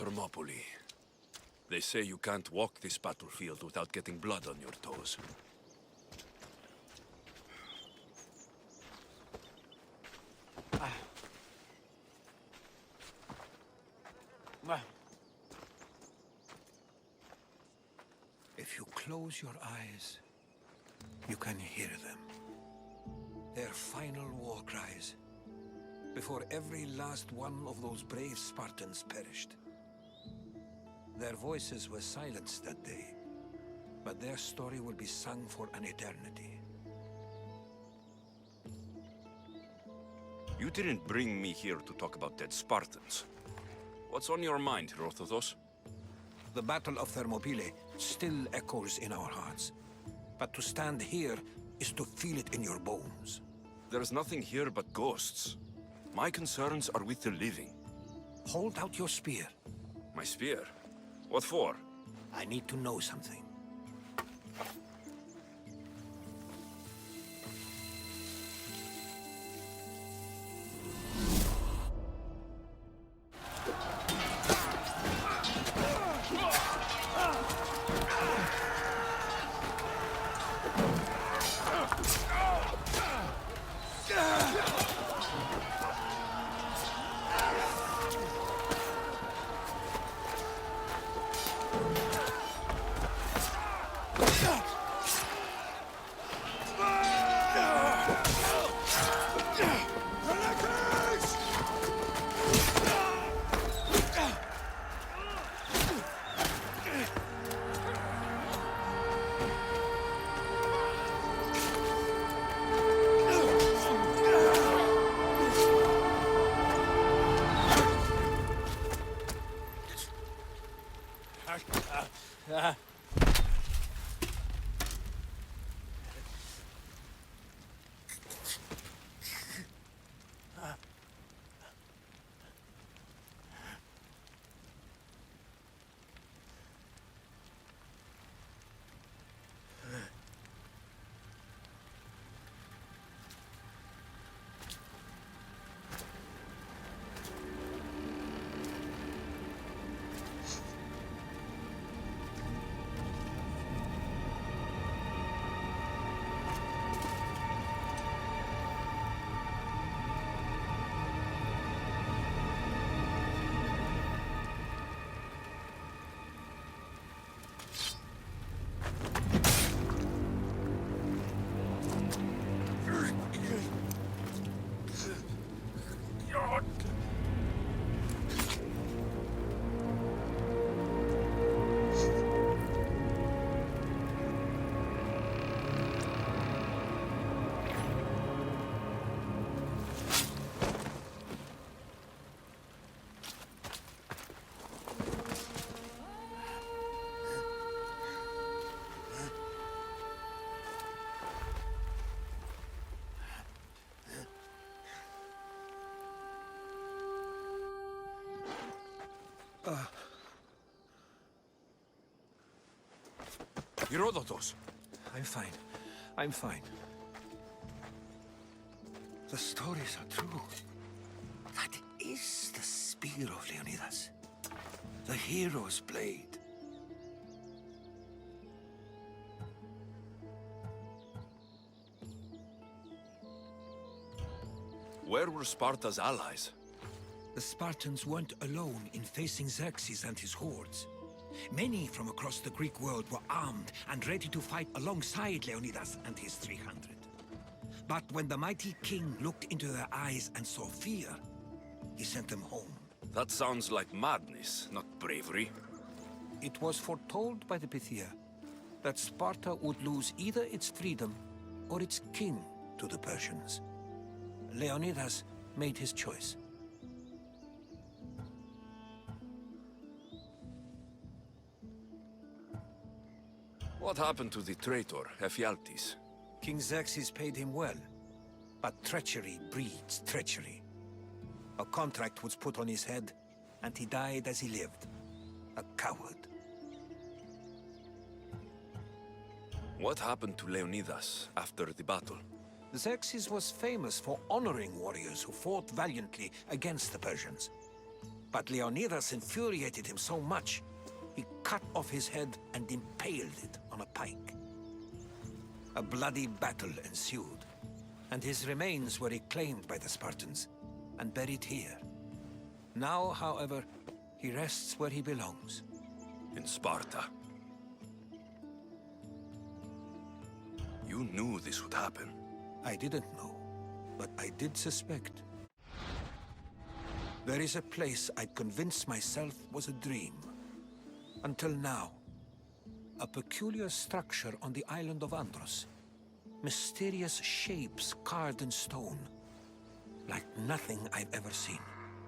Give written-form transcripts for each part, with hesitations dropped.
Thermopylae. They say you can't walk this battlefield without getting blood on your toes. If you close your eyes, you can hear them. Their final war cries, before every last one of those brave Spartans perished. Their voices were silenced that day, but their story will be sung for an eternity. You didn't bring me here to talk about dead Spartans. What's on your mind, Herodotus? The Battle of Thermopylae still echoes in our hearts. But to stand here is to feel it in your bones. There's nothing here but ghosts. My concerns are with the living. Hold out your spear. My spear? What for? I need to know something. Herodotus! I'm fine. I'm fine. The stories are true. That is the spear of Leonidas. The hero's blade. Where were Sparta's allies? The Spartans weren't alone in facing Xerxes and his hordes. Many from across the Greek world were armed and ready to fight alongside Leonidas and his 300. But when the mighty king looked into their eyes and saw fear, he sent them home. That sounds like madness, not bravery. It was foretold by the Pythia that Sparta would lose either its freedom or its king to the Persians. Leonidas made his choice. What happened to the traitor, Ephialtes? King Xerxes paid him well, but treachery breeds treachery. A contract was put on his head, and he died as he lived. A coward. What happened to Leonidas after the battle? Xerxes was famous for honoring warriors who fought valiantly against the Persians. But Leonidas infuriated him so much, he cut off his head and impaled it on a pike. A bloody battle ensued, and his remains were reclaimed by the Spartans and buried here. Now, however, he rests where he belongs. In Sparta. You knew this would happen. I didn't know, but I did suspect. There is a place I'd convinced myself was a dream. Until now. A peculiar structure on the island of Andros. Mysterious shapes carved in stone. Like nothing I've ever seen.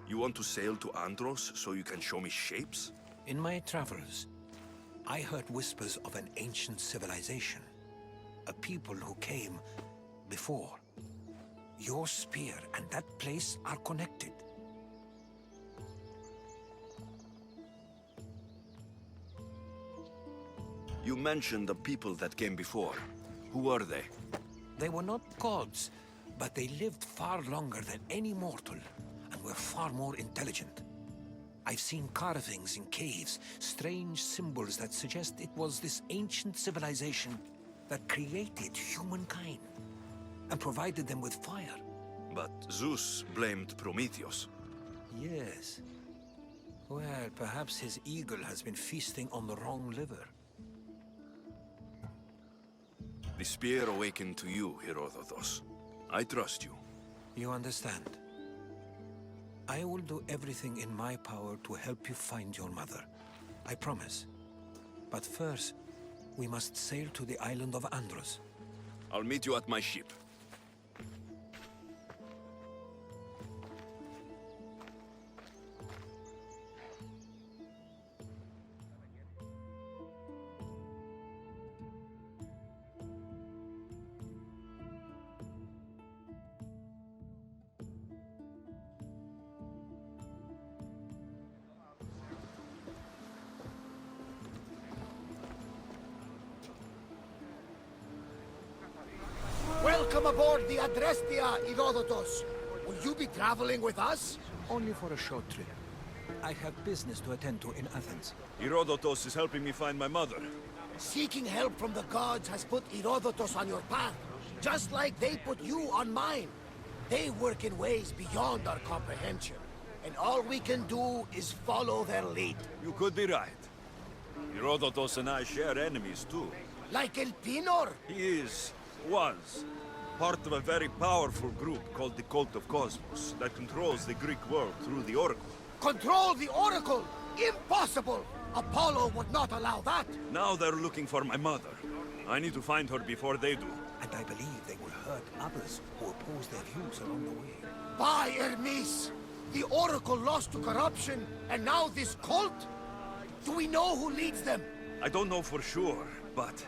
You want to sail to Andros so you can show me shapes? In my travels, I heard whispers of an ancient civilization. A people who came before. Your spear and that place are connected. You mentioned the people that came before. Who were they? They were not gods, but they lived far longer than any mortal, and were far more intelligent. I've seen carvings in caves, strange symbols that suggest it was this ancient civilization that created humankind, and provided them with fire. But Zeus blamed Prometheus. Yes. Well, perhaps his eagle has been feasting on the wrong liver. The spear awakened to you, Herodotus. I trust you. You understand. I will do everything in my power to help you find your mother. I promise. But first, we must sail to the island of Andros. I'll meet you at my ship. Welcome aboard the Adrestia, Herodotus. Will you be traveling with us? Only for a short trip. I have business to attend to in Athens. Herodotus is helping me find my mother. Seeking help from the gods has put Herodotus on your path, just like they put you on mine. They work in ways beyond our comprehension, and all we can do is follow their lead. You could be right. Herodotus and I share enemies too. Like Elpinor? He was, part of a very powerful group called the Cult of Cosmos that controls the Greek world through the Oracle. Control the Oracle? Impossible! Apollo would not allow that! Now they're looking for my mother. I need to find her before they do. And I believe they will hurt others who oppose their views along the way. By Hermes! The Oracle lost to corruption, and now this cult? Do we know who leads them? I don't know for sure, but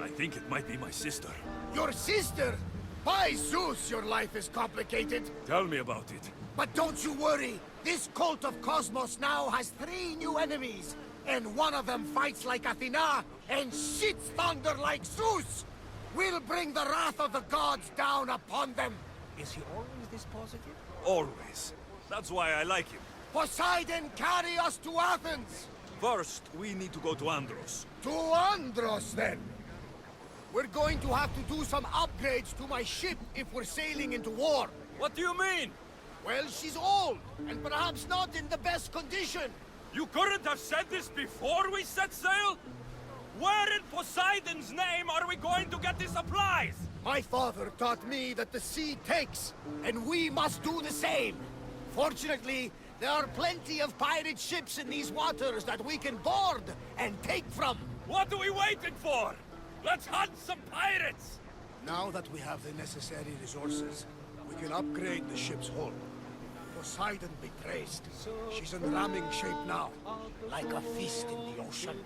I think it might be my sister. Your sister? By Zeus, your life is complicated. Tell me about it. But don't you worry. This cult of Cosmos now has 3 new enemies. And one of them fights like Athena and shits thunder like Zeus. We'll bring the wrath of the gods down upon them. Is he always this positive? Always. That's why I like him. Poseidon, carry us to Athens. First, we need to go to Andros. To Andros, then. We're going to have to do some upgrades to my ship if we're sailing into war. What do you mean? Well, she's old, and perhaps not in the best condition. You couldn't have said this before we set sail? Where in Poseidon's name are we going to get the supplies? My father taught me that the sea takes, and we must do the same. Fortunately, there are plenty of pirate ships in these waters that we can board and take from. What are we waiting for? Let's hunt some pirates! Now that we have the necessary resources, we can upgrade the ship's hull. Poseidon be praised. She's in ramming shape now, like a feast in the ocean.